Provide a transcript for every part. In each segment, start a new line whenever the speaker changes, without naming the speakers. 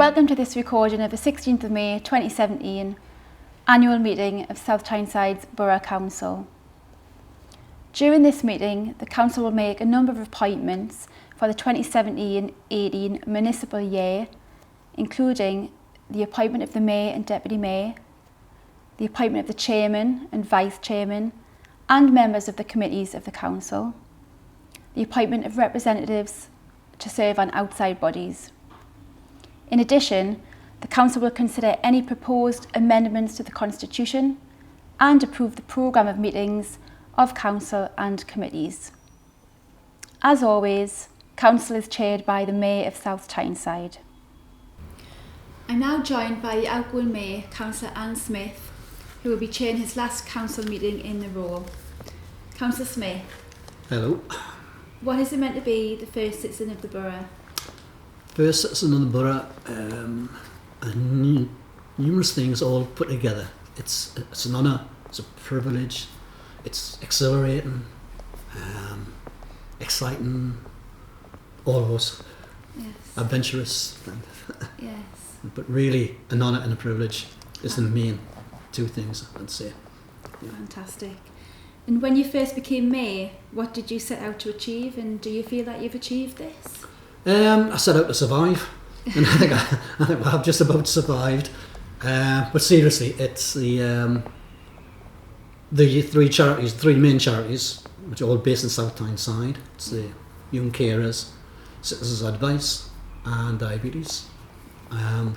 Welcome to this recording of the 16th of May 2017 annual meeting of South Tyneside Borough Council. During this meeting, the Council will make a number of appointments for the 2017-18 municipal year, including the appointment of the Mayor and Deputy Mayor, the appointment of the Chairman and Vice Chairman and members of the committees of the Council, the appointment of representatives to serve on outside bodies. In addition, the Council will consider any proposed amendments to the Constitution and approve the programme of meetings of Council and committees. As always, Council is chaired by the Mayor of South Tyneside. I'm now joined by the outgoing Mayor, Councillor Anne Smith, who will be chairing his last Council meeting in the role. Councillor Smith.
Hello.
What is it meant to be the first citizen of the borough?
First citizen of the borough, numerous things all put together. It's an honour, it's a privilege, it's exhilarating, exciting, all those,
yes.
Adventurous.
Yes.
But really, an honour and a privilege is the main two things, I'd say. Yeah.
Fantastic. And when you first became Mayor, what did you set out to achieve, and do you feel that you've achieved this?
I set out to survive, and I think I've just about survived. But seriously, it's the three main charities, which are all based in South Tyneside. It's the Young Carers, Citizens Advice, and Diabetes.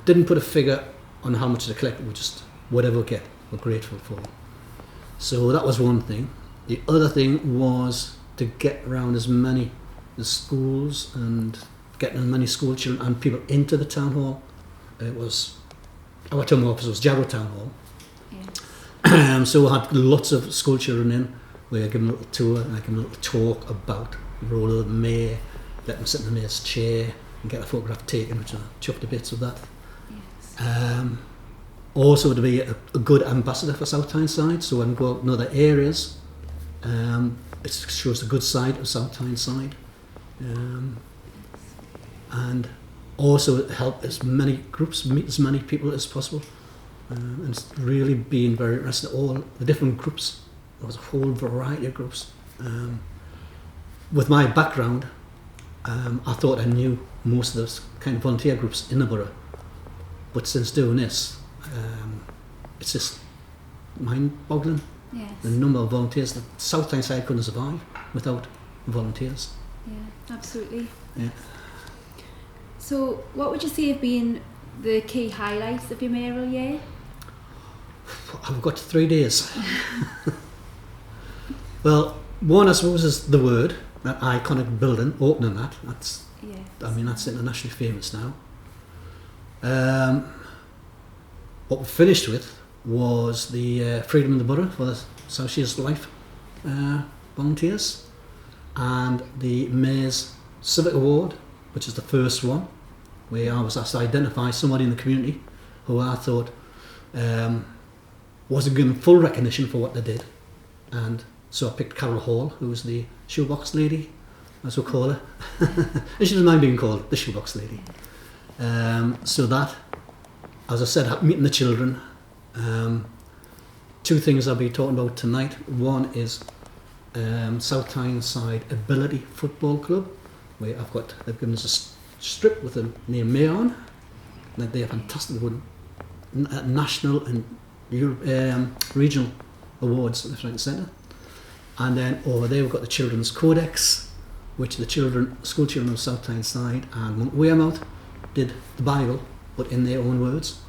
Didn't put a figure on how much they collect. We just whatever we get, we're grateful for. So that was one thing. The other thing was to get around as many the schools and getting as many school children and people into the town hall. It was our town office was Jarrow Town Hall. Yes. So we had lots of school children in. We gave them a little tour and I gave them a little talk about the role of the mayor, let them sit in the mayor's chair and get a photograph taken, which I chuffed to bits with that. Yes. Also to be a good ambassador for South Tyneside, so when we go out in other areas, it shows the good side of South Tyneside. And also help as many groups, meet as many people as possible. And it's really been very interesting, all the different groups. There was a whole variety of groups. With my background, I thought I knew most of those kind of volunteer groups in the borough. But since doing this, it's just mind-boggling. Yes. The number of volunteers that South Tyneside couldn't survive without volunteers.
Yeah, absolutely.
Yeah.
So, what would you say have been the key highlights of your mayoral year?
I've got 3 days. Well, one I suppose is the Word, that iconic building, opening that. That's, yes. I mean, that's internationally famous now. What we finished with was the Freedom of the Borough for the South Shields Life volunteers, and the Mayor's Civic Award, which is the first one, where I was asked to identify somebody in the community who I thought wasn't given full recognition for what they did. And so I picked Carol Hall, who was the shoebox lady, as we call her. And she doesn't mind being called the shoebox lady. So that, as I said, meeting the children. Two things I'll be talking about tonight. One is South Tyneside Ability Football Club, where they've given us a strip with the name Mayor on. They're fantastic, with national and regional awards left, right and centre. And then over there we've got the Children's Codex, which the school children of South Tyneside and Wearmouth did the Bible, but in their own words.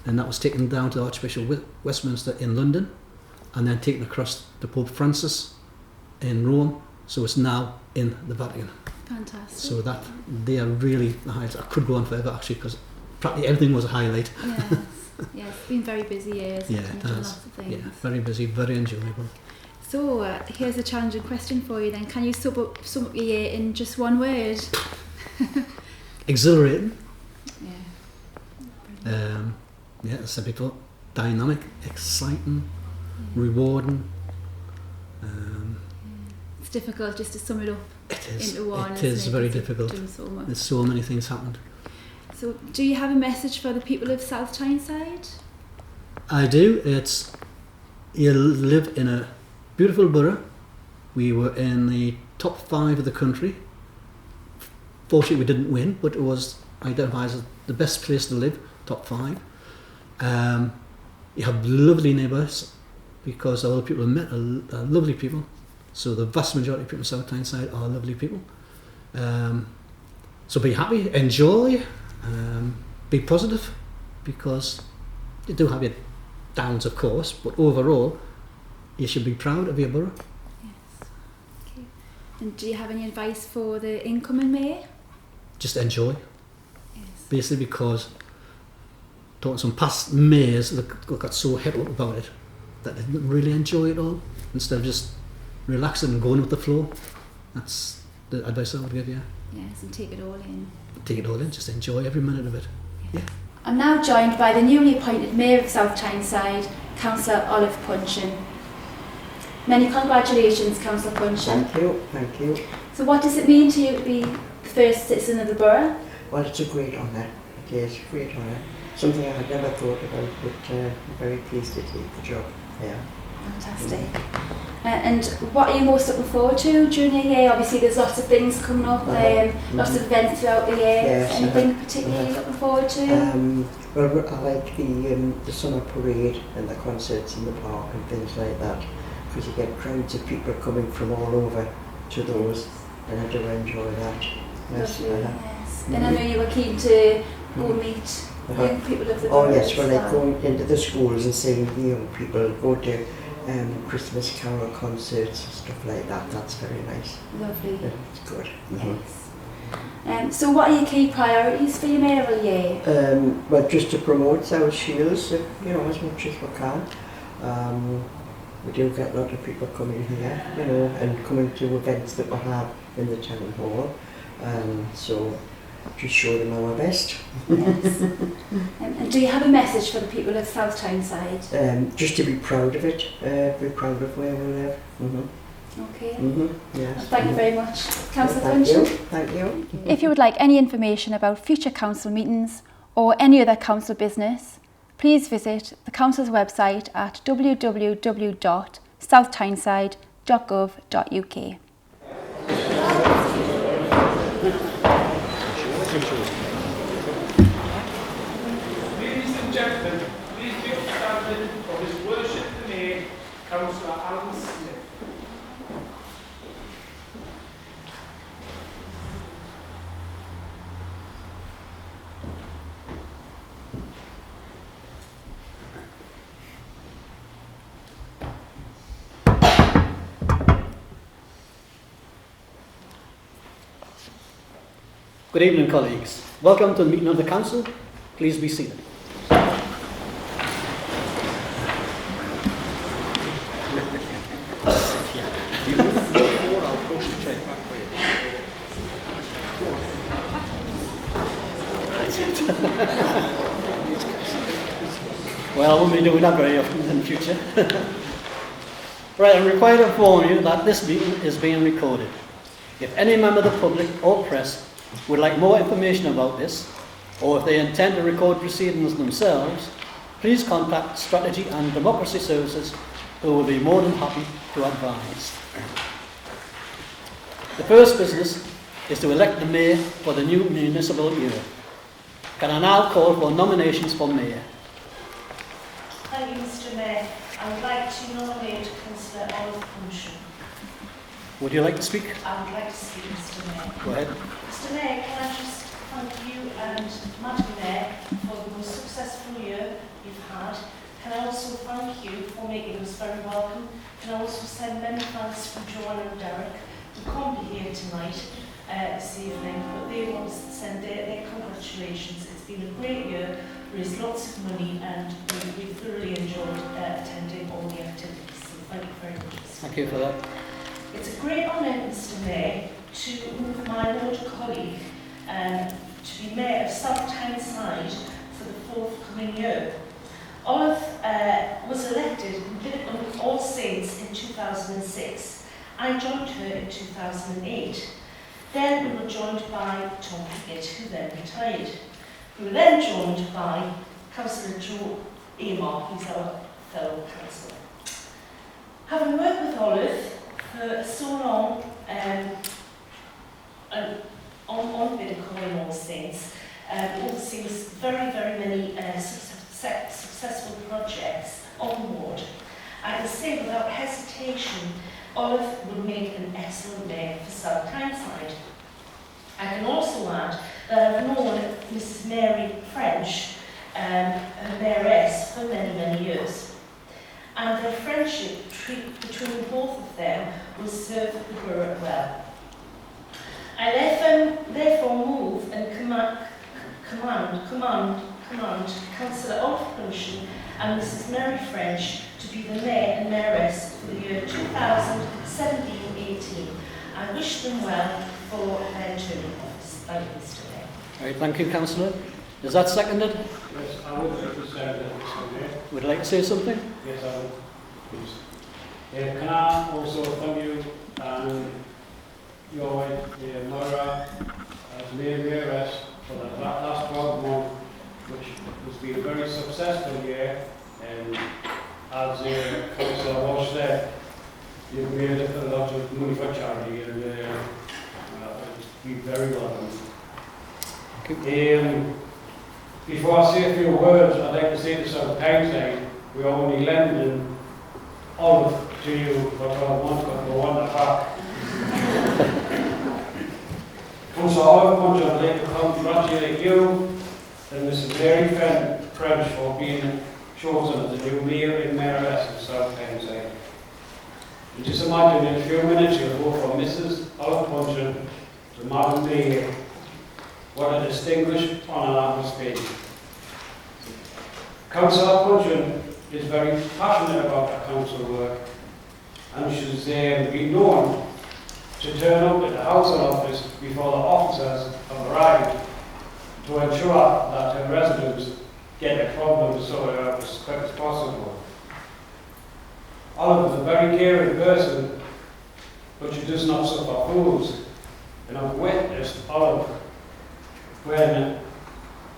And that was taken down to Archbishop Westminster in London, and then taken across to Pope Francis in Rome. So it's now in the Vatican.
Fantastic.
So that they are really the highlights. I could go on forever actually, because practically everything was a highlight.
Yes, yes, it's been very busy years.
Yeah, it has.
Lots of things.
Yeah, very busy, very enjoyable.
So here's a challenging question for you then. Can you sum up your year in just one word?
Exhilarating.
Yeah.
Yeah, as I said before, dynamic, exciting, rewarding.
It's difficult just to sum it up
it is,
into one.
It is very difficult.
So
there's so many things happened.
So do you have a message for the people of South Tyneside?
I do. It's, you live in a beautiful borough. We were in the top 5 of the country. Fortunately, we didn't win, but it was identified as the best place to live, top 5. You have lovely neighbours, because all the people I've met are lovely people. So the vast majority of people in South Tyneside are lovely people. So be happy, enjoy, be positive, because you do have your downs, of course, but overall, you should be proud of your borough.
Yes. Okay. And do you have any advice for the incoming mayor?
Just enjoy.
Yes.
Basically, because talking to some past mayors that got so hit up about it that they didn't really enjoy it all, instead of just relaxing and going with the flow. That's the advice I would give you.
Yes, and take it all in.
Take it all in, just enjoy every minute of it. Yeah.
I'm now joined by the newly appointed Mayor of South Tyneside, Councillor Olive Punchin. Many congratulations, Councillor Punchin.
Thank you, thank you.
So what does it mean to you to be the first citizen of the borough?
Well, it's a great honour. It is a great honour. Something I had never thought about, but I'm very pleased to take the job. Yeah.
Fantastic. And what are you most looking forward to during the year? Obviously there's lots of things coming up, lots of events throughout the year.
Yes,
Anything particularly looking forward to?
Well, I like the summer parade and the concerts in the park and things like that, because you get crowds of people coming from all over to those, and I do enjoy that. Yes.
Lovely, yes. And I know you were keen to go meet young people of the
Oh
borough.
yes, well, like going into the schools and seeing the young people, go to Christmas carol concerts and stuff like that. That's very nice.
Lovely.
Yeah, it's good.
Yes. So what are your key priorities for your mayoral year?
Well, just to promote South Shields, as much as we can. We do get a lot of people coming here, and coming to events that we have in the town hall. So just show them our best.
Yes. And do you have a message for the people of South Tyneside?
Just to be proud of it, be proud of where we live.
Okay.
Yes.
Well, thank you very much, Councillor
Thank you.
Punchin.
Thank you.
If you would like any information about future council meetings or any other council business, please visit the council's website at www.southtyneside.gov.uk.
Ladies and gentlemen, please be upstanding for His Worship the Mayor, Councillor Alan Smith.
Good evening, colleagues. Welcome to the meeting of the council. Please be seated. Well, I won't be doing that very often in the future. Right, I'm required to inform you that this meeting is being recorded. If any member of the public or press would like more information about this, or if they intend to record proceedings themselves, please contact Strategy and Democracy Services, who will be more than happy to advise. The first business is to elect the Mayor for the new municipal year. Can I now call for nominations for Mayor?
Thank you, Mr. Mayor. I would like to nominate Councillor Olive Punchin.
Would you like to speak?
I would like to speak, Mr. Mayor.
Go ahead.
Mr. Mayor, can I just thank you and Madam Mayor for the most successful year you've had. Can I also thank you for making us very welcome. Can I also send many thanks from Joanne and Derek, who can't be here tonight this evening, but they want to send their congratulations. It's been a great year, raised lots of money, and we thoroughly enjoyed attending all the activities. So thank you very much.
Thank you for that.
It's a great honour, Mr. Mayor, to move my Lord colleague to be Mayor of South Tyneside for the forthcoming year. Olive was elected in All Saints in 2006. I joined her in 2008. Then we were joined by Tom Pickett, who then retired. We were then joined by Councillor Joe Amar, who's our fellow councillor. Having worked with Olive for so long on Bidacor and All Saints, oversees very, very many successful projects on the ward. I can say without hesitation, Olive would make an excellent mayor for South Tyneside. I can also add that I've known Mrs Mary French, her mayoress, for many, many years. And their friendship between both of them will serve the borough well. I therefore move and command Councillor Olive Puncheon and Mrs Mary French to be the mayor and mayoress for the year 2017-18. I wish them well for their term of office. Thank you, Mr Mayor.
Right, thank you, Councillor. Is that seconded?
Yes, I would like to second it, Mr. Mayor.
Would you like to say something?
Yes, I would. Please. Can I also thank you and your wife, Laura, as mayoress for the last 12 months, which has been a very successful year. And as Councillor Walsh said, you've made a lot of money for charity, and it's been very well done. Before I say a few words, I'd like to say to South Tyneside, we're only lending Olive to you for 12 months, but we want it back. Councillor Olive Puncheon, I'd like to congratulate you and Mrs Mary French for being chosen as the new mayor and mayoress of South Tyneside. And just imagine in a few minutes you'll vote for Mrs Olive Puncheon, the Madam Mayor. What a distinguished honour that must be. Councillor Puncheon is very passionate about her council work, and she's been known to turn up at the council office before the officers have arrived to ensure that her residents get their problems sorted out as quick as possible. Olive is a very caring person, but she does not suffer fools, and I've witnessed Olive when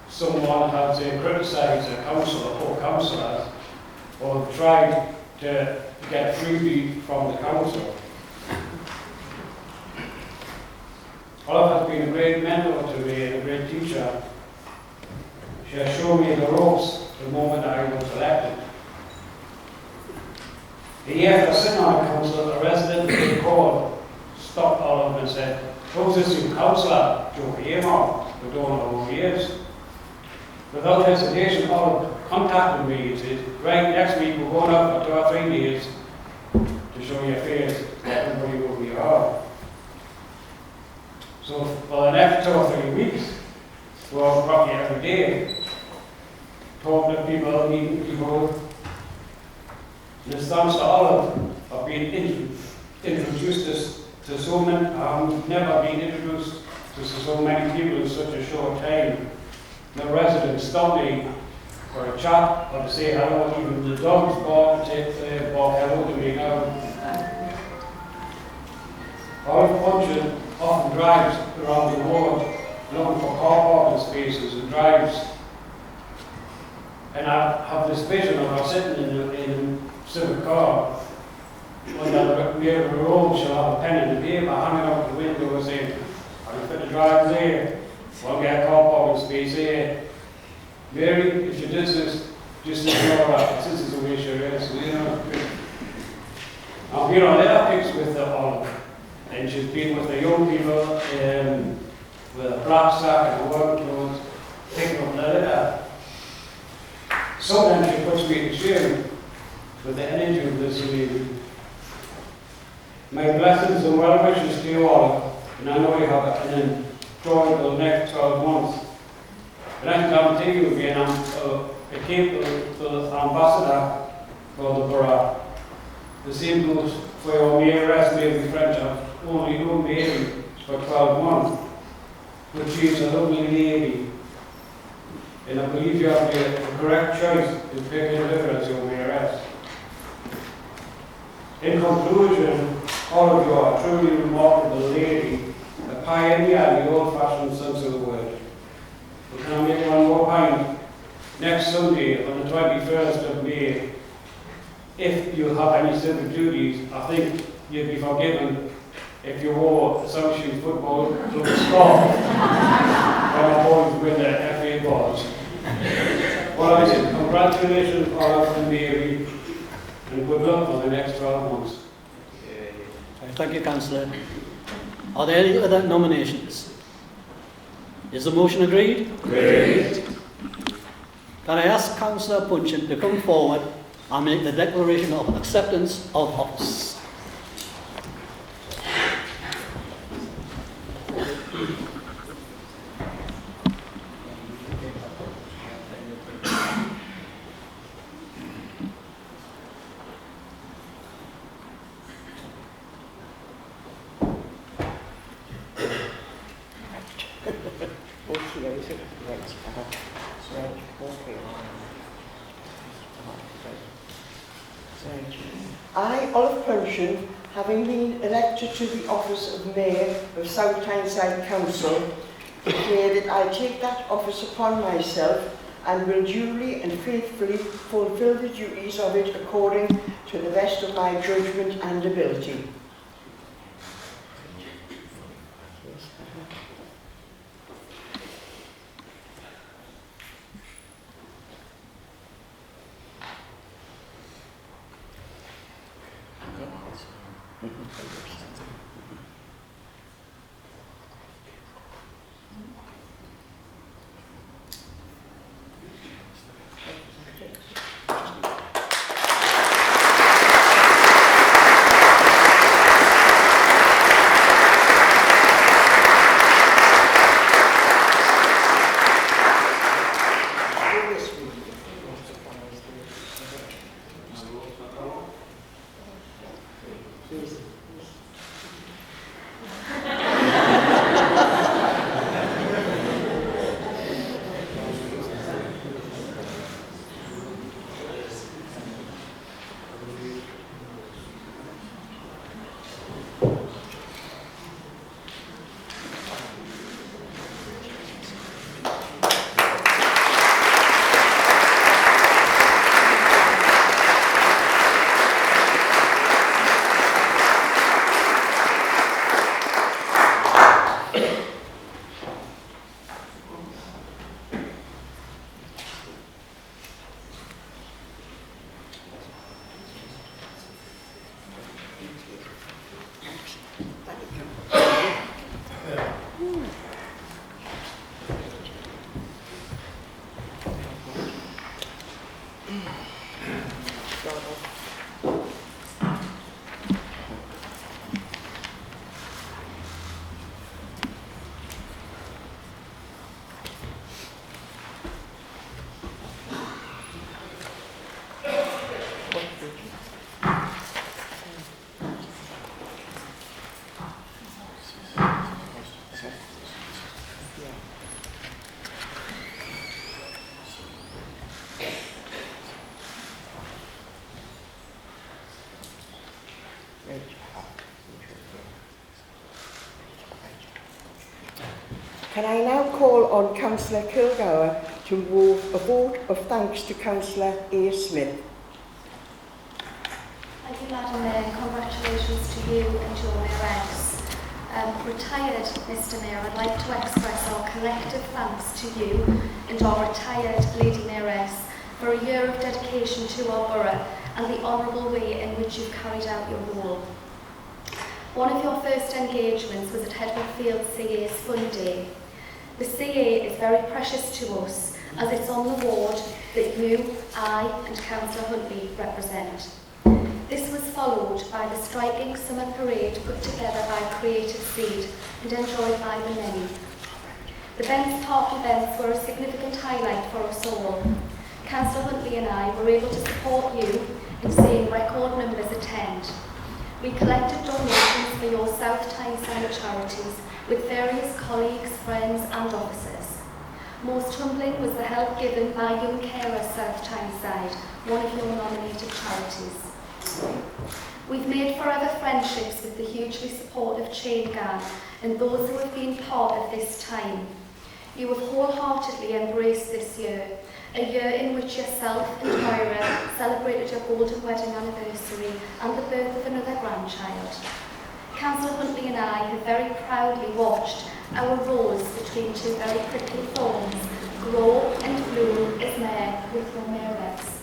someone has criticised a councillor or councillors or tried to get freebie from the council. Olive has been a great mentor to me and a great teacher. She has shown me the ropes the moment I was elected. A year after sitting on the council, a resident called, stopped Olive and said, "Who's this new councillor, Joe Amar? We don't know who he is." Without hesitation, Olive contacted me and said, "Right, next week we're going up for 2 or 3 days to show your face, let everybody know who you are." So for the next 2 or 3 weeks, we're probably every day, talking to people, meeting people. And it's thanks to Olive of being introduced to so many. I've never been introduced to so many people in such a short time. The residents stop me for a chat or to say hello. Even the dogs bark hello to me now. Olive Puncheon often drives around the ward looking for car parking spaces and drives. And I have this vision of her sitting in a civic car. On the near the road, she'll have a pen and a paper hanging out the window and saying, "Are you fit to drive there? We'll get a car parking space here. Mary, if you did this, just ignore her. This is the way she is, you know." I've been on other pics with the Olive, and she's been with the young people with a black sack and work clothes, picking up the litter. Sometimes she puts me to shame with the energy of this lady. My blessings and well wishes to you all, and I know you have an enjoyable next 12 months. And I can guarantee you will be a capable ambassador for the borough. The same goes for your mayoress, Mary French. I've only known Mary for 12 months, but she's a lovely lady. And I believe you have made the correct choice in picking her as your mayoress. In conclusion, all of you are a truly remarkable lady, a pioneer in the old-fashioned sense of the word. But can I make one more point? Next Sunday, on the 21st of May, if you have any civic duties, I think you'd be forgiven if you wore a South Shields football club scarf when our boys win the FA balls. Well, I said, congratulations, Olive and Mary, and good luck for the next 12 months.
Thank you, Councillor. Are there any other nominations? Is the motion agreed?
Agreed.
Can I ask Councillor Punchin to come forward and make the declaration of acceptance of office?
I, Olive Punchin, having been elected to the office of Mayor of South Tyneside Council, declare that I take that office upon myself and will duly and faithfully fulfil the duties of it according to the best of my judgment and ability. Can I now call on Councillor Kilgour to move a vote of thanks to Councillor A. Smith?
Thank you, Madam Mayor, and congratulations to you and your mayoress. Retired Mr Mayor, I'd like to express our collective thanks to you and our retired Lady Mayoress for a year of dedication to our borough and the honourable way in which you've carried out your role. One of your first engagements was at Headwood Field CA's Fun Day. The CA is very precious to us as it's on the ward that you, I and Councillor Huntley represent. This was followed by the striking summer parade put together by Creative Seed and enjoyed by the many. The Bents Park events were a significant highlight for us all. Councillor Huntley and I were able to support you in seeing record numbers attend. We collected donations for your South Tyneside charities with various colleagues, friends and officers. Most humbling was the help given by Young Carers South Tyneside, one of your nominated charities. We've made forever friendships with the hugely supportive chain gang and those who have been part of this time. You have wholeheartedly embraced this year, a year in which yourself and Moira celebrated your golden wedding anniversary and the birth of another grandchild. Councillor Huntley and I have very proudly watched our rose between two very prickly thorns grow and bloom as mayor with your mayoress.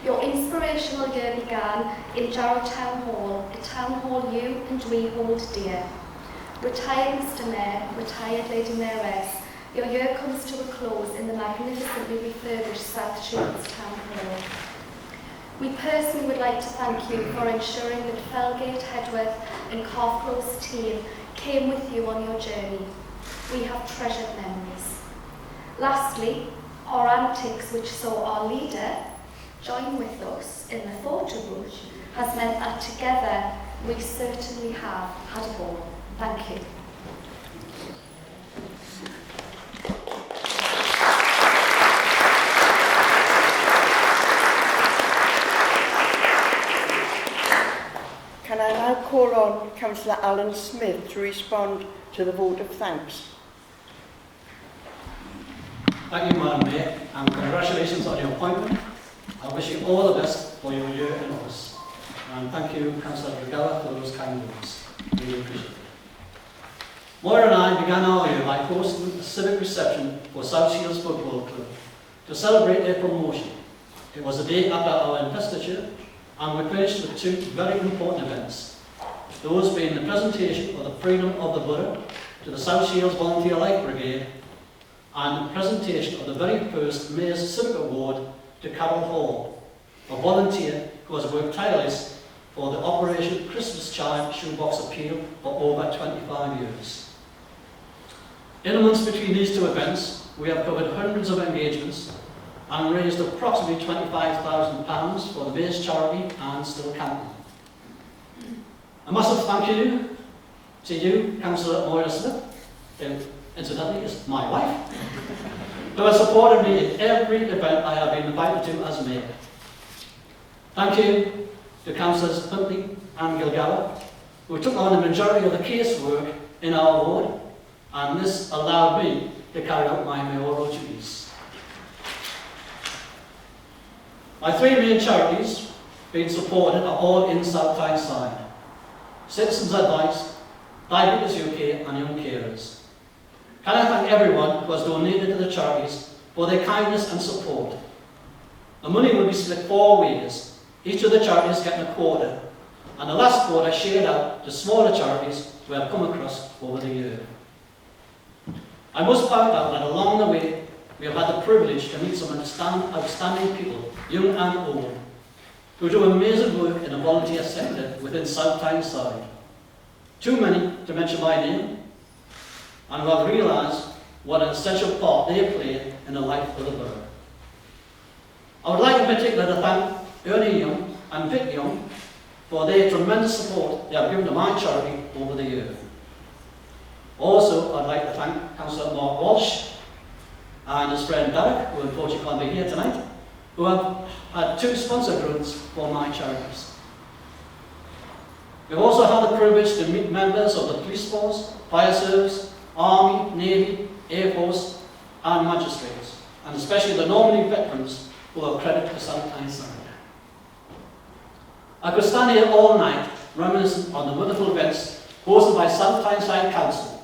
Your inspirational year began in Jarrow Town Hall, a town hall you and we hold dear. Retired Mr Mayor, retired Lady Mayoress, your year comes to a close in the magnificently refurbished South Shields Town Hall. We personally would like to thank you for ensuring that Felgate, Hedworth and Carfclose team came with you on your journey. We have treasured memories. Lastly, our antics which saw our leader join with us in the photo booth has meant that together we certainly have had a ball. Thank you.
Can I now call on Councillor Alan Smith to respond to the vote of thanks?
Thank you, Madam Mayor, and congratulations on your appointment. I wish you all the best for your year in office. And thank you, Councillor Regala, for those kind words. Really appreciate it. Moira and I began our year by hosting a civic reception for South Shields Football Club to celebrate their promotion. It was the day after our investiture, and we finished with two very important events. Those being the presentation of the Freedom of the Borough to the South Shields Volunteer Light Brigade, and the presentation of the very first Mayor's Civic Award to Carol Hall, a volunteer who has worked tirelessly for the Operation Christmas Child Shoebox Appeal for over 25 years. In the months between these two events, we have covered hundreds of engagements and raised approximately £25,000 for the base charity and still counting. A massive thank you to you, Councillor Moira Smith, who incidentally is my wife, who has supported me in every event I have been invited to as Mayor. Thank you to Councillors Huntley and Gilgower, who took on the majority of the casework in our ward, and this allowed me to carry out my mayoral duties. My three main charities being supported are all in South Tyneside: Citizens Advice, Diabetes UK and Young Carers. Can I thank everyone who has donated to the charities for their kindness and support. The money will be split 4 ways, each of the charities getting a quarter, and the last quarter shared out to smaller charities we have come across over the year. I must point out that along the way we have had the privilege to meet some outstanding people, young and old, who do amazing work in the volunteer sector within South Tyneside. Too many to mention by name, and who have realised what an essential part they play in the life of the borough. I would like in particular to thank Ernie Young and Vic Young for their tremendous support they have given to my charity over the year. Also, I'd like to thank Councillor Mark Walsh and his friend Derek, who unfortunately can't be here tonight, who have had 2 sponsor groups for my charities. We've also had the privilege to meet members of the police force, fire service, army, navy, air force and magistrates, and especially the nominee veterans who are credit to South Tyneside. I could stand here all night reminiscing on the wonderful events hosted by South Tyneside Council,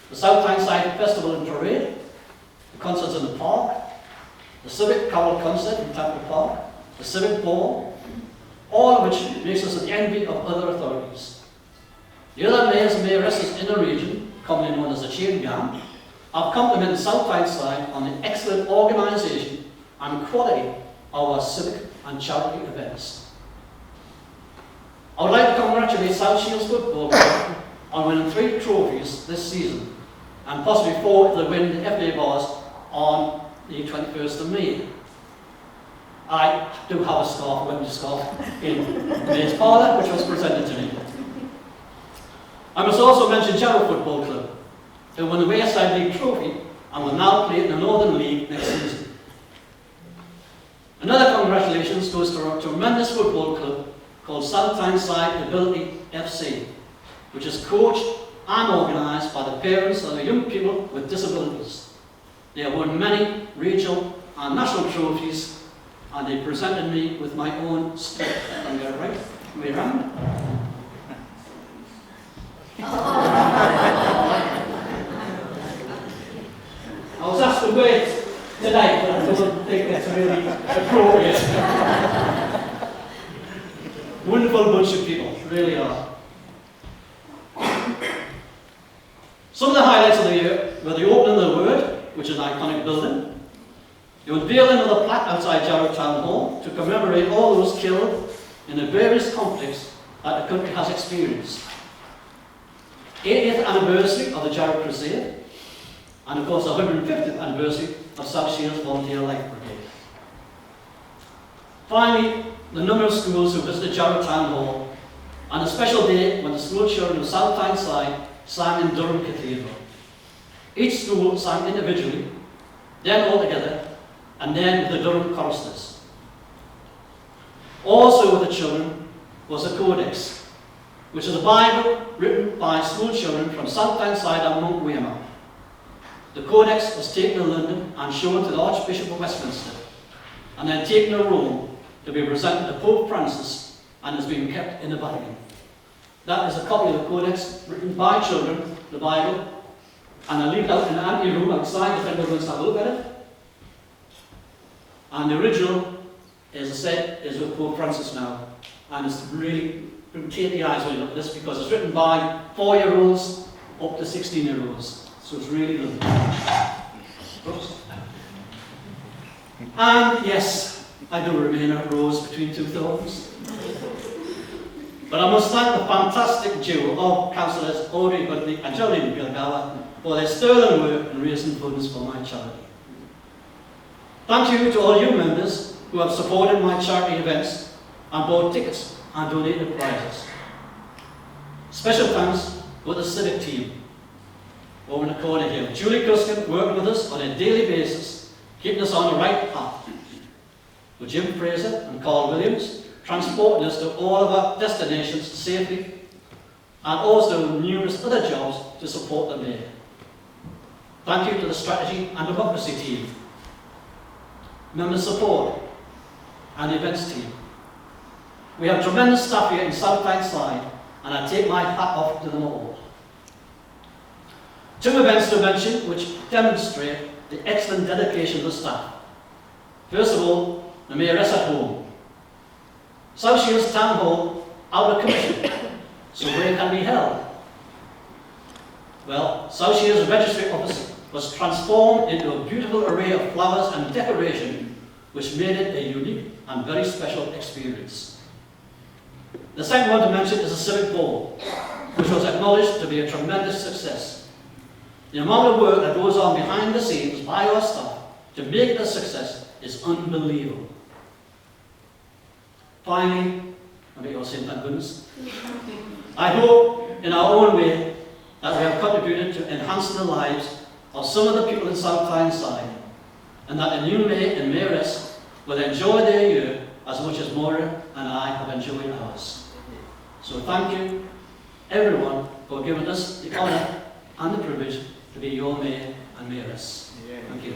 the South Tyneside Festival and Parade, the concerts in the park, the Civic Carol concert in Temple Park, the Civic Ball, all of which makes us the envy of other authorities. The other mayors and mayoresses in the region, commonly known as the Chain Gang, have complimented South Tyneside on the excellent organisation and quality of our civic and charity events. I would like to congratulate South Shields Football Club on winning 3 trophies this season, and possibly 4 if they win the FA Bars on the 21st of May. I do have a scarf, a winter scarf, in the Mayor's Parlour, which was presented to me. I must also mention Jarrow Football Club, who won the Wayside League trophy and will now play in the Northern League next season. Another congratulations goes to a tremendous football club called South Tyneside Ability FC, which is coached and organised by the parents of the young people with disabilities. They have won many regional and national trophies, and they presented me with my own stick. Can I get it right? Way around. I was asked to wait tonight, but I don't think that's really appropriate. Wonderful bunch of people, really are. Some of the highlights of the year were the opening of the Word, which is an iconic building, the unveiling of the plaque outside Jarrow Town Hall to commemorate all those killed in the various conflicts that the country has experienced, 80th anniversary of the Jarrow Crusade, and of course the 150th anniversary of South Shields Volunteer Life Brigade. Finally, the number of schools who visited Jarrow Town Hall, and a special day when the school children of South Tyneside sang in Durham Cathedral. Each school sang individually, then all together, and then with the Durham choristers. Also with the children was a codex, which is a Bible written by school children from South Tyneside and Mount Weymouth. The codex was taken to London and shown to the Archbishop of Westminster, and then taken to Rome to be presented to Pope Francis, and has been kept in the Vatican. That is a copy of the codex written by children, the Bible, and I leave it out in the ante-room outside if anyone wants to have a look at it. And the original, as I said, is with Pope Francis now, and it's really, you can take the eyes when you look at this, because it's written by 4-year-olds up to 16-year-olds, so it's really lovely. Oops. And yes, I do remain a rose between two thorns. But I must thank the fantastic duo of councillors Audrey Goodley and Geraldine Gilgower for their sterling work in raising funds for my charity. Thank you to all you members who have supported my charity events and bought tickets and donated prizes. Special thanks to the civic team over in the corner here. Julie Cuskin working with us on a daily basis, keeping us on the right path. With Jim Fraser and Carl Williams transporting us to all of our destinations safely, and also numerous other jobs to support the mayor. Thank you to the strategy and democracy team, member support, and the events team. We have tremendous staff here in South Tyneside, and I take my hat off to them all. Two events to mention which demonstrate the excellent dedication of the staff. First of all, the Mayoress at Home. South Shields Town Hall out of commission, so where can be held? Well, South Shields Registry Office was transformed into a beautiful array of flowers and decoration, which made it a unique and very special experience. The second one to mention is the Civic Ball, which was acknowledged to be a tremendous success. The amount of work that goes on behind the scenes by our staff to make it a success is unbelievable. Finally, I bet you're saying thank goodness. I hope in our own way that we have contributed to enhancing the lives of some of the people in South Tyneside, and that the new mayor and mayoress will enjoy their year as much as Maura and I have enjoyed ours. So thank you, everyone, for giving us the honour and the privilege to be your mayor and mayoress. Thank you.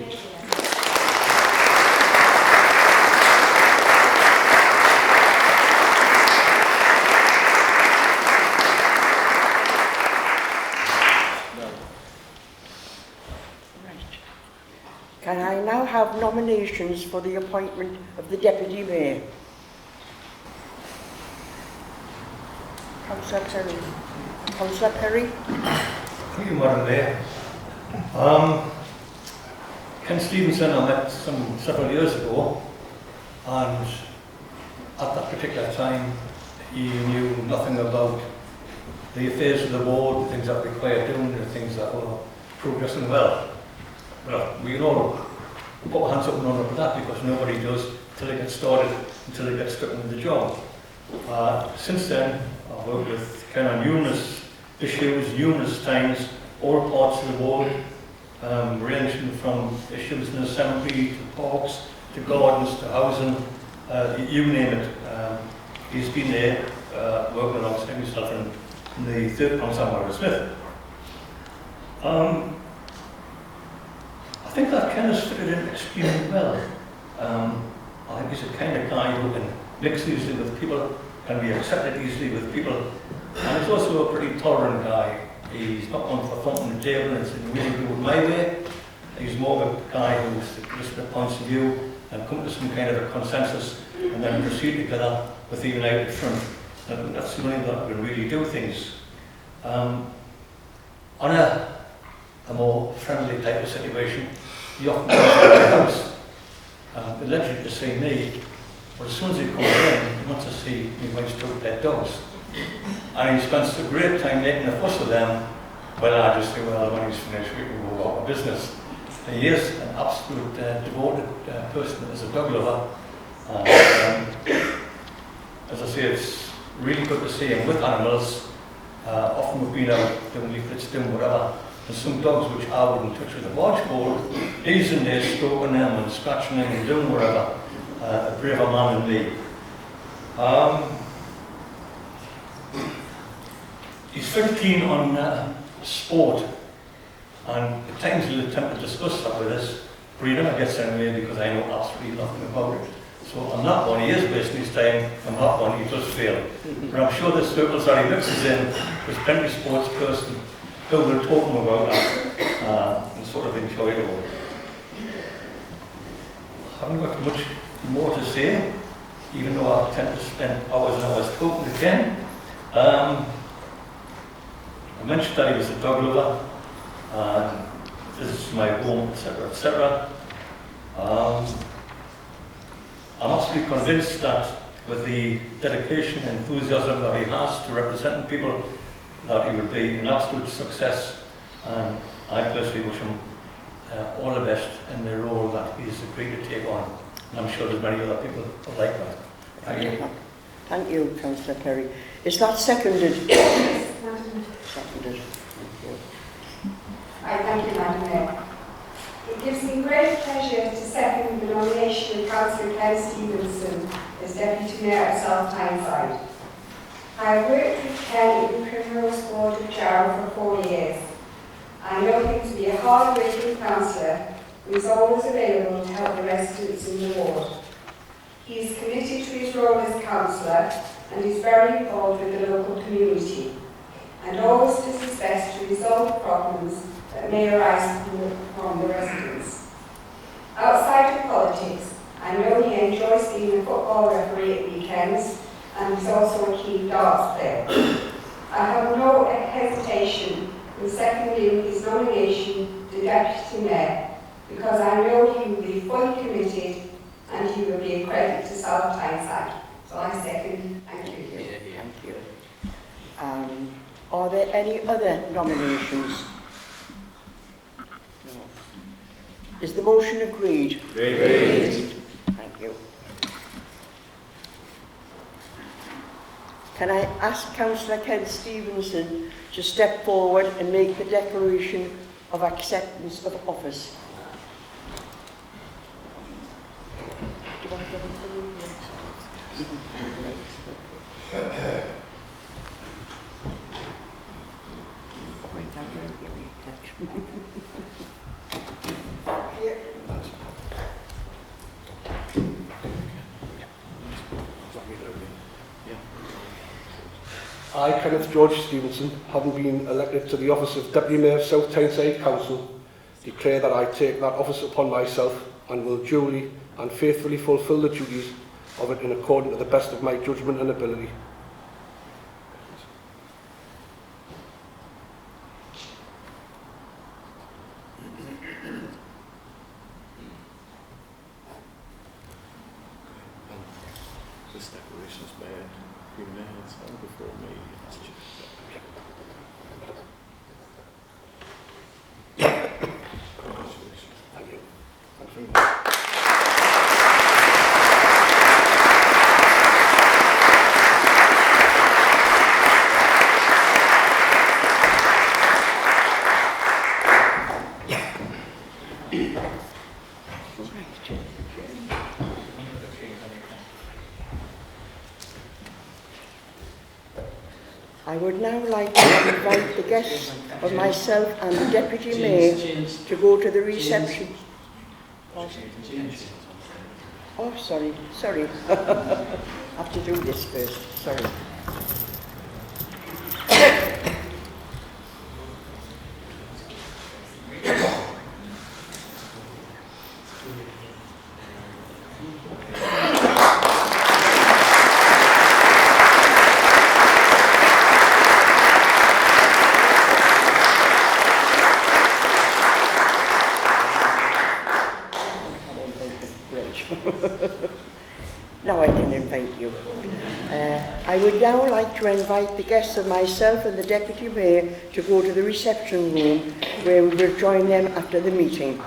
Can I now have nominations for the appointment of the Deputy Mayor? Councillor Perry. Councillor Perry?
Thank you, Madam Mayor. Ken Stevenson I met several years ago, and at that particular time he knew nothing about the affairs of the ward, the things that required doing, the things that were progressing well. Well, we can all put our hands up and on with that, because nobody does until they get started, until they get stuck into the job. Since then, I've worked with Ken on numerous issues, numerous times, all parts of the ward, ranging from issues in the cemetery, to parks, to gardens, to housing, you name it. He's been there, working alongside myself in the third council, Smith. I think that Ken has fitted in extremely well. I think he's a kind of guy who can mix easily with people, can be accepted easily with people, and he's also a pretty tolerant guy. He's not one for thumping the table and saying, really do it my way. He's more of a guy who's listened to points of view and come to some kind of a consensus and then proceed together with a united front. And that's the only way that we can really do things. On a more friendly type of situation, he often comes to my house, allegedly to see me, but as soon as he comes in, he wants to see my wife's two pet dogs. And he spends a great time making a fuss of them. Well, I just say, well, when he's finished, we can go about our business. He is an absolute devoted person as a dog lover. As I say, it's really good to see him with animals. Often we've been out doing leaflets, doing whatever. And some dogs which I wouldn't touch with a barge pole, he's in there stroking them and scratching them and doing whatever. A braver man than me. He's 15 on sport, and at times he'll attempt to discuss that with us, but he never gets anywhere because I know absolutely nothing about it. So on that one, he is wasting his time, and that one, he does fail. But I'm sure the circles that he mixes in, there's plenty of sports person who will talk to him about that and sort of enjoy it all. I haven't got much more to say, even though I tend to spend hours and hours talking to Ken. I mentioned that he was a dog lover, and this is my home, etc., etc. I'm absolutely convinced that with the dedication and enthusiasm that he has to representing people, that he will be an absolute success, and I personally wish him all the best in the role that he's agreed to take on. And I'm sure there's many other people who like that. Thank you.
Thank you, Councillor Perry. Is that seconded? Seconded. Thank you.
I thank you, Madam Mayor. It gives me great pleasure to second the nomination of Councillor Ken Stevenson as Deputy Mayor of South Tyneside. I have worked with Ken in the Primrose Ward of Jarrow for 4 years. I know him to be a hard-working councillor who is always available to help the residents in the ward. He is committed to his role as councillor and is very involved with the local community, and always does his best to resolve problems that may arise from the residents. Outside of politics, I know he enjoys being a football referee at weekends, and is also a keen darts player. I have no hesitation in seconding his nomination to Deputy Mayor, because I know he will be fully committed and he will be a credit to South Tyneside. So I second. Thank you.
Thank you. Are there any other nominations? No. Is the motion agreed? Agreed. Thank you. Can I ask Councillor Ken Stevenson to step forward and make the declaration of acceptance of office? Do you want to get into the room?
I, Kenneth George Stevenson, having been elected to the office of Deputy Mayor of South Tyneside Council, declare that I take that office upon myself and will duly and faithfully fulfil the duties of it in accordance to the best of my judgment and ability.
This declaration is made. Queen Mary stand before me as chief. Congratulations.
Thank you. Thanks very much.
I would now like to invite the guests of myself and the Deputy Mayor to go to the reception. Oh, sorry. I have to do this first, sorry. Now I can invite you. I would now like to invite the guests of myself and the Deputy Mayor to go to the reception room where we will join them after the meeting.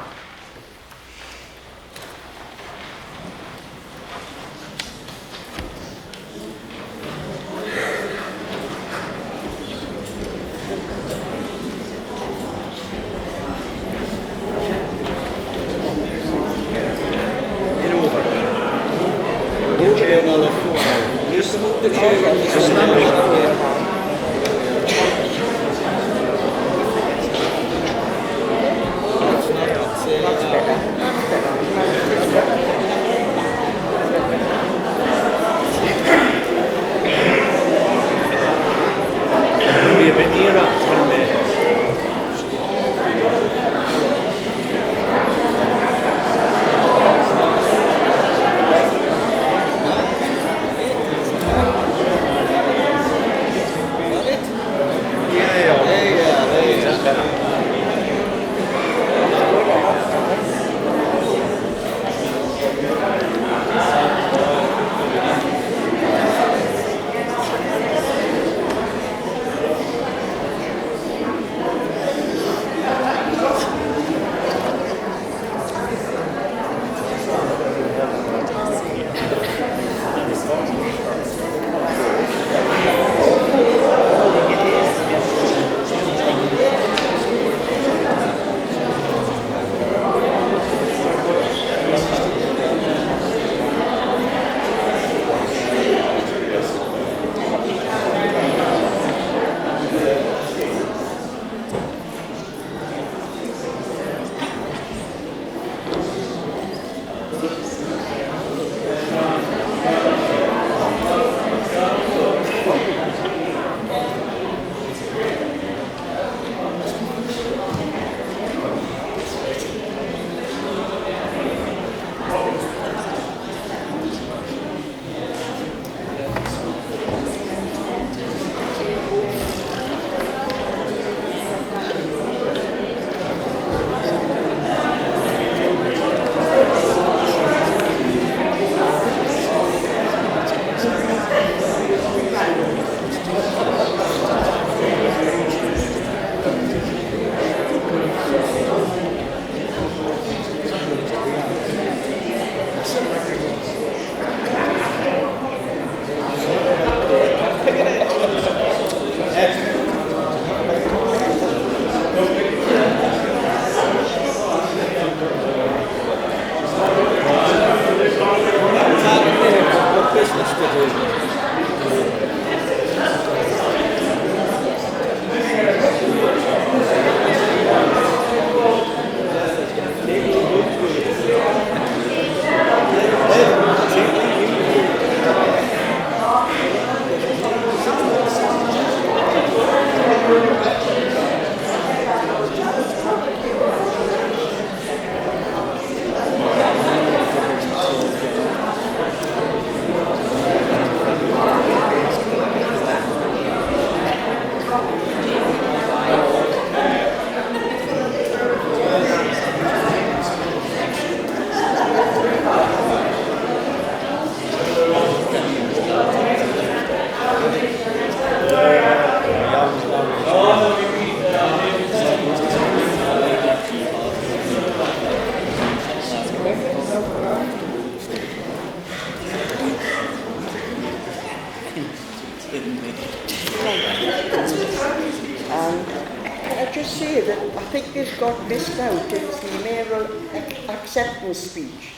Can I just say that I think this got missed out. It's the mayoral acceptance speech.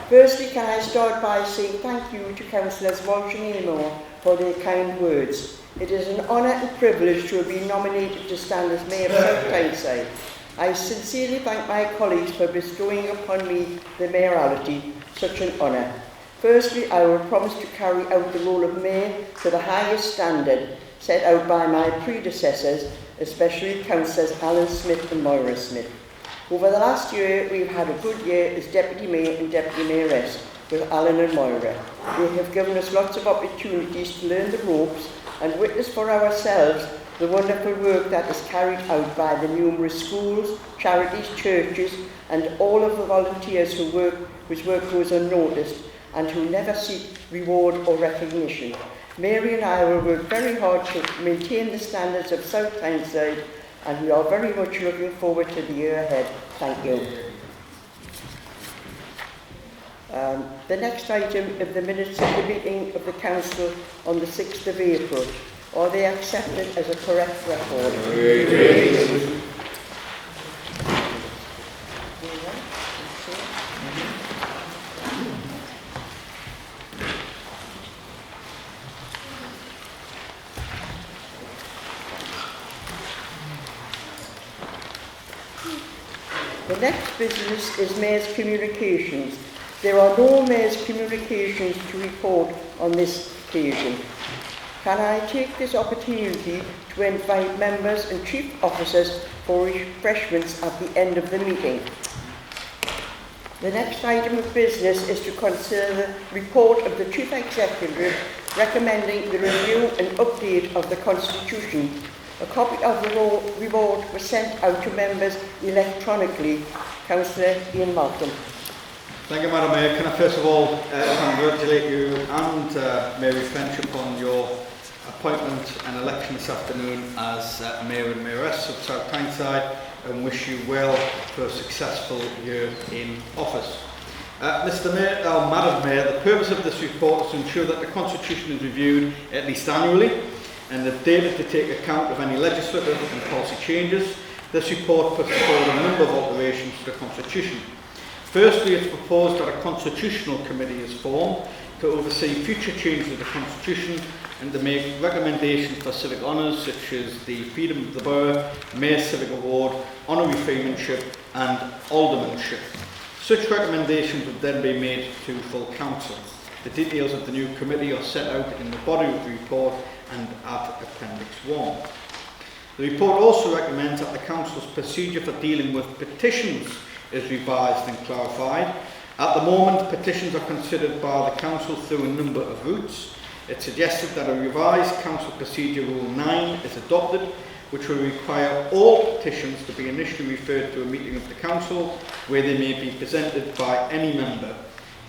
Firstly, can I start by saying thank you to Councillors Walsh and Aylmore for their kind words. It is an honour and privilege to have been nominated to stand as Mayor of South Tyneside. I sincerely thank my colleagues for bestowing upon me the mayoralty, such an honour. Firstly, I will promise to carry out the role of Mayor to the highest standard set out by my predecessors, especially Councillors Alan Smith and Moira Smith. Over the last year, we've had a good year as Deputy Mayor and Deputy Mayoress with Alan and Moira. They have given us lots of opportunities to learn the ropes and witness for ourselves the wonderful work that is carried out by the numerous schools, charities, churches, and all of the volunteers whose work goes unnoticed and who never seek reward or recognition. Mary and I will work very hard to maintain the standards of South Tyneside, and we are very much looking forward to the year ahead. Thank you. The next item of the minutes of the meeting of the Council on the 6th of April. Are they accepted as a correct record? The next business is Mayor's Communications. There are no Mayor's Communications to report on this occasion. Can I take this opportunity to invite members and chief officers for refreshments at the end of the meeting? The next item of business is to consider the report of the Chief Executive recommending the review and update of the Constitution. A copy of the report was sent out to members electronically. Councillor Ian Malcolm.
Thank you, Madam Mayor. Can I first of all congratulate you and Mary Friendship on your appointment and election this afternoon as Mayor and Mayoress of South Tyneside, and wish you well for a successful year in office. Mr. Mayor, Madam Mayor, the purpose of this report is to ensure that the Constitution is reviewed at least annually and updated to take account of any legislative and policy changes. This report puts forward a number of alterations to the Constitution. Firstly, it's proposed that a constitutional committee is formed to oversee future changes to the Constitution and to make recommendations for civic honours such as the Freedom of the Borough, Mayor Civic Award, Honorary Freemanship and Aldermanship. Such recommendations would then be made to full council. The details of the new committee are set out in the body of the report and at Appendix 1. The report also recommends that the Council's procedure for dealing with petitions is revised and clarified. At the moment, petitions are considered by the Council through a number of routes. It suggested that a revised Council Procedure Rule 9 is adopted, which will require all petitions to be initially referred to a meeting of the Council, where they may be presented by any member.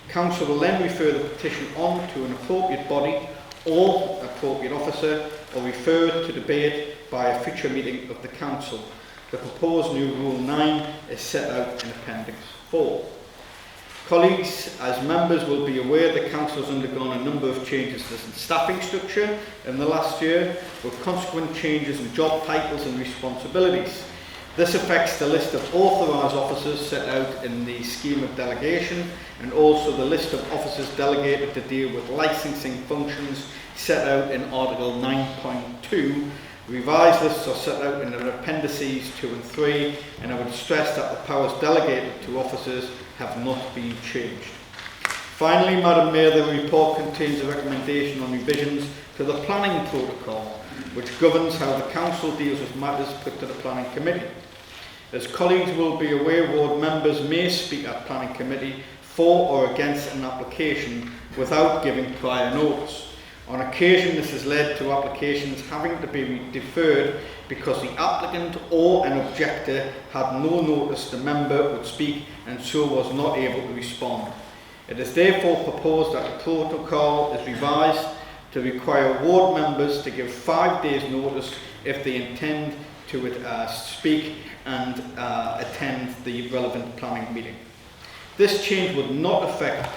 Council will then refer the petition on to an appropriate body or appropriate officer, or refer it to debate by a future meeting of the Council. The proposed new Rule 9 is set out in Appendix 4. Colleagues, as members will be aware, the Council has undergone a number of changes to the staffing structure in the last year, with consequent changes in job titles and responsibilities. This affects the list of authorised officers set out in the scheme of delegation, and also the list of officers delegated to deal with licensing functions set out in Article 9.2. Revised lists are set out in the appendices 2 and 3, and I would stress that the powers delegated to officers have not been changed. Finally, Madam Mayor, the report contains a recommendation on revisions to the planning protocol, which governs how the Council deals with matters put to the Planning Committee. As colleagues will be aware, ward members may speak at Planning Committee for or against an application without giving prior notice. On occasion, this has led to applications having to be deferred because the applicant or an objector had no notice the member would speak and so was not able to respond. It is therefore proposed that the protocol is revised to require ward members to give 5 days notice if they intend to speak and attend the relevant planning meeting. This change would not affect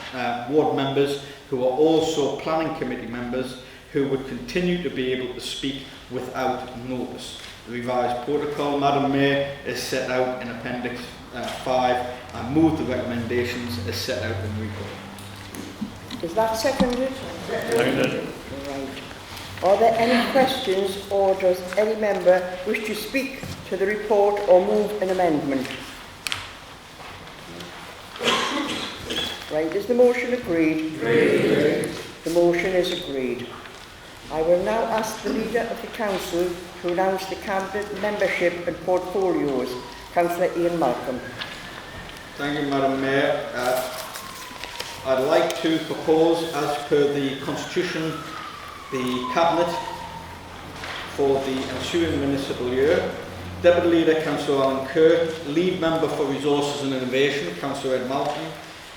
ward members who are also planning committee members, who would continue to be able to speak without notice. The revised protocol, Madam Mayor, is set out in Appendix 5 and move the recommendations as set out in the report.
Is that seconded?
Seconded.
Right. Are there any questions, or does any member wish to speak to the report or move an amendment? Right, is the motion agreed? Agreed. The motion is agreed. I will now ask the Leader of the Council to announce the candidate membership and portfolios. Councillor Ian Malcolm.
Thank you, Madam Mayor. I'd like to propose, as per the Constitution, the Cabinet for the ensuing municipal year. Deputy Leader, Councillor Alan Kerr. Lead Member for Resources and Innovation, Councillor Ed Malcolm.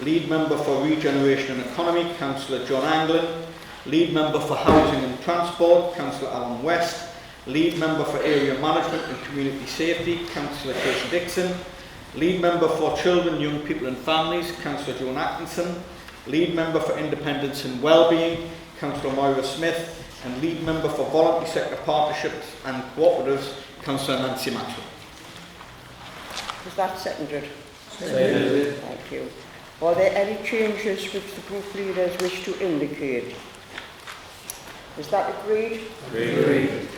Lead Member for Regeneration and Economy, Councillor John Anglin. Lead Member for Housing and Transport, Councillor Alan West. Lead Member for Area Management and Community Safety, Councillor Casey Dixon. Lead Member for Children, Young People and Families, Councillor Joan Atkinson. Lead Member for Independence and Wellbeing, Councillor Moira Smith. And Lead Member for Voluntary Sector Partnerships and Cooperatives, Councillor Nancy Maxwell.
Is that seconded? Seconded. Thank you. Are there any changes which the group leaders wish to indicate? Is that agreed?
Agreed.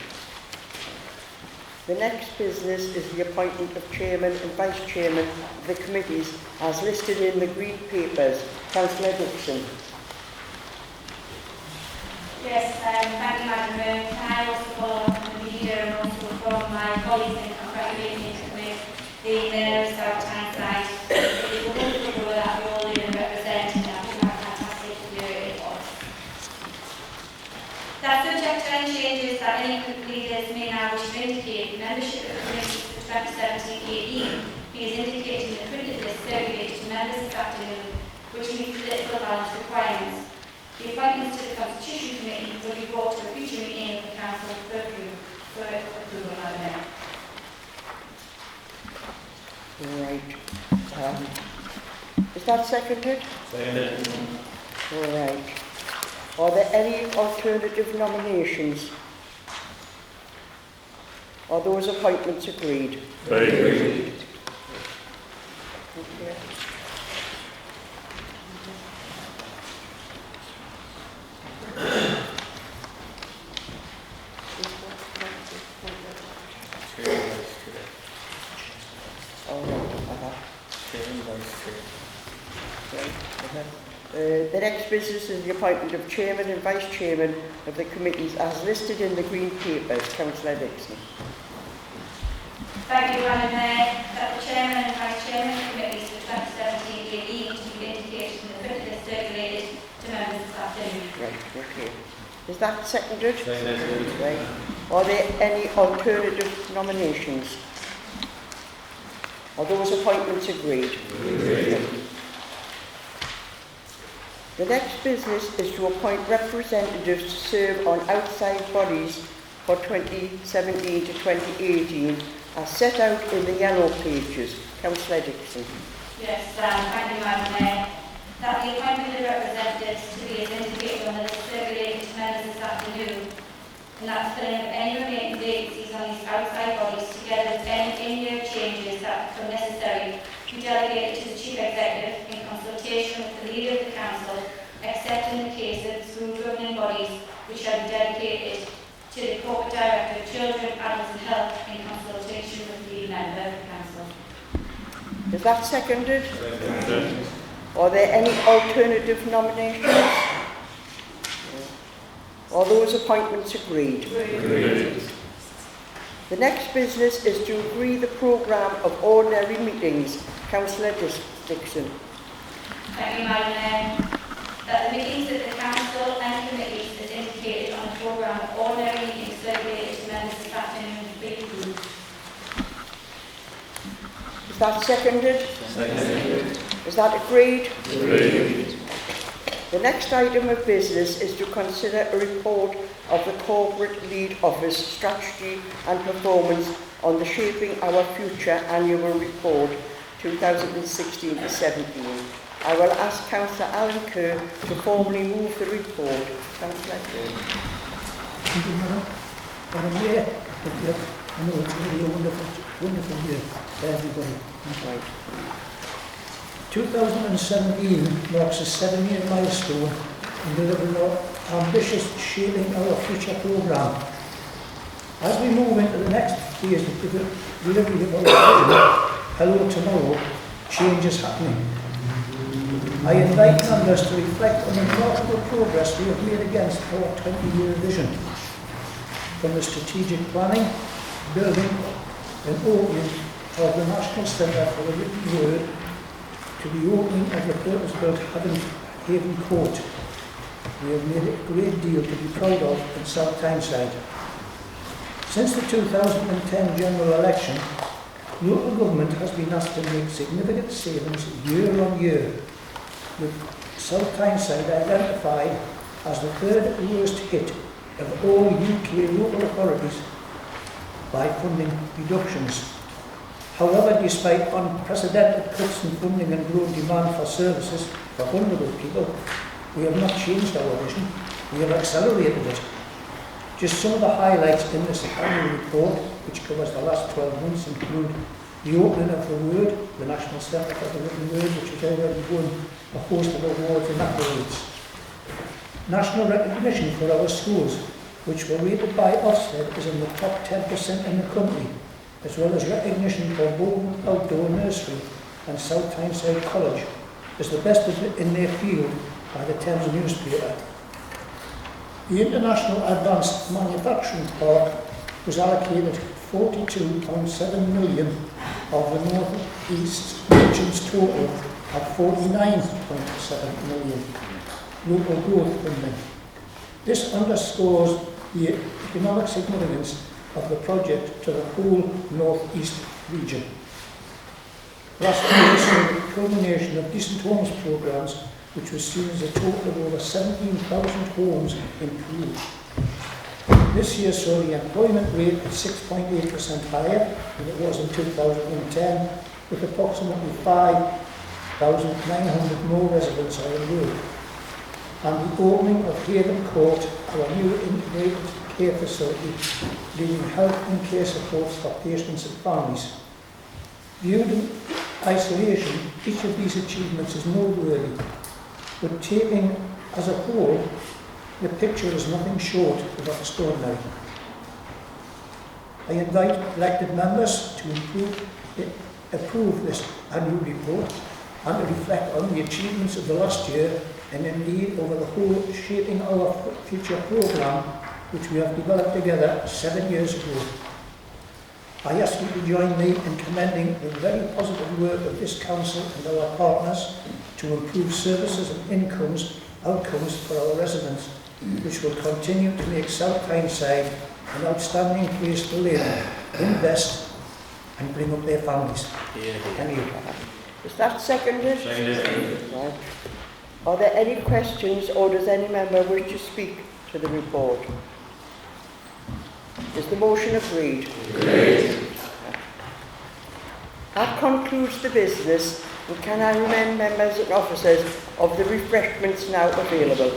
The next business is the appointment of Chairman and Vice Chairman of the committees as listed in the Green Papers. Councillor Dixon.
Yes, thank you, Madam Mayor. Can I also follow up from the Leader and also from my colleagues in congratulating with the Mayor of South Tyneside. It is a wonderful role that we all live and represent, and I think how fantastic year it was. That subject to any changes that any group leaders may now wish to indicate, membership of the committee for 2017-18 is indicated in the printed list circulated to members this afternoon, which meets political balance requirements. The appointments to the Constitution Committee will be brought to a future meeting of the Council for approval, Madam Mayor.
Right. Is that seconded?
Seconded.
All right. Are there any alternative nominations? Are those appointments agreed?
Agreed.
Okay. The next business is the appointment of Chairman and Vice Chairman of the committees as listed in the Green Papers. Councillor Dixon.
Thank you, Madam Mayor. That the Chairman and Vice Chairman of the committees for 2017-18 to be indicated in the printed list circulated to members this afternoon.
Right, okay. Is that seconded?
Seconded.
Right. Are there any alternative nominations? Are those appointments agreed?
Agreed.
The next business is to appoint representatives to serve on outside bodies for 2017 to 2018 as set out in the yellow pages. Councillor Dixon.
Yes, thank you, Madam Mayor. That the appointment of representatives to be as indicated on the list circulated to members this afternoon, and that filling of any remaining vacancies on these outside bodies together with any in-year changes that become necessary be delegated to the Chief Executive in consultation with the Leader of the Council, except in the case of school governing bodies which shall be dedicated to the Corporate Director of Children, Adults and Health in consultation with the Member of the Council.
Is that seconded?
Seconded.
Are there any alternative nominations? Are those appointments agreed?
Agreed.
The next business is to agree the programme of ordinary meetings. Councillor Dixon.
Thank you, Madam Mayor. That the meetings of the Council and committees as indicated on the programme of ordinary meetings circulated to members this afternoon be approved.
Is that seconded?
Seconded.
Is that agreed?
Agreed.
The next item of business is to consider a report of the Corporate Lead Office Strategy and Performance on the Shaping Our Future Annual Report 2016 to 17. I will ask Councillor Alan Kerr to formally move the report. Councillor Kerr.
Thank you, Madam Mayor. I know it's going to be a wonderful year for everybody.
Right.
2017 marks a 7-year milestone in delivering our ambitious Shaping Our Future programme. As we move into the next phase of the delivery of our vision, Hello Tomorrow, change is happening. I invite members to reflect on the remarkable progress we have made against our 20-year vision. From the strategic planning, building and opening of the National Centre for the Written Word to the opening of the purpose-built Haven Court. We have made a great deal to be proud of in South Tyneside. Since the 2010 general election, local government has been asked to make significant savings year on year, with South Tyneside identified as the third worst hit of all UK local authorities by funding reductions. However, despite unprecedented cuts in funding and growing demand for services for vulnerable people, we have not changed our vision, we have accelerated it. Just some of the highlights in this annual report, which covers the last 12 months, include the opening of the Word, the National Centre for the Written Word, which has already won a host of awards and accolades. National recognition for our schools, which were rated by Ofsted as in the top 10% in the country, as well as recognition for Bowden Outdoor Nursery and South Tyneside College as the best in their field by the Thames newspaper. The International Advanced Manufacturing Park was allocated 42.7 million of the North East region's total of 49.7 million local growth funding. This underscores the economic significance of the project to the whole North East region. Last year saw the culmination of Decent Homes programmes, which was seen as a total of over 17,000 homes improved. This year saw the employment rate at 6.8% higher than it was in 2010, with approximately 5,900 more residents are enrolled. And the opening of Haven Court, our new integrated care facility, leading health and care supports for patients and families. Viewed in isolation, each of these achievements is noteworthy, but taken as a whole, the picture is nothing short of extraordinary. I invite elected members to approve this annual report and to reflect on the achievements of the last year and indeed over the whole Shaping Our Future programme, which we have developed together 7 years ago. I ask you to join me in commending the very positive work of this council and our partners to improve services and outcomes for our residents, which will continue to make South Tyneside an outstanding place to live, invest and bring up their families. Thank you.
Is that seconded?
Seconded.
Right. Are there any questions, or does any member wish to speak to the report? Is the motion agreed?
Agreed.
That concludes the business, and can I remind members and officers of the refreshments now available?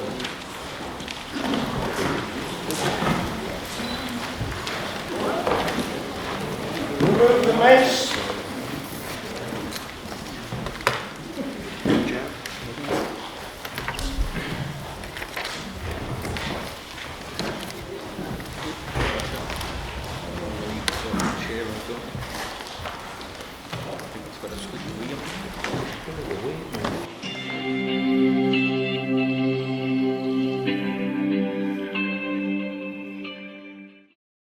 Remove the mace.
I think it's got a squeaky wheel.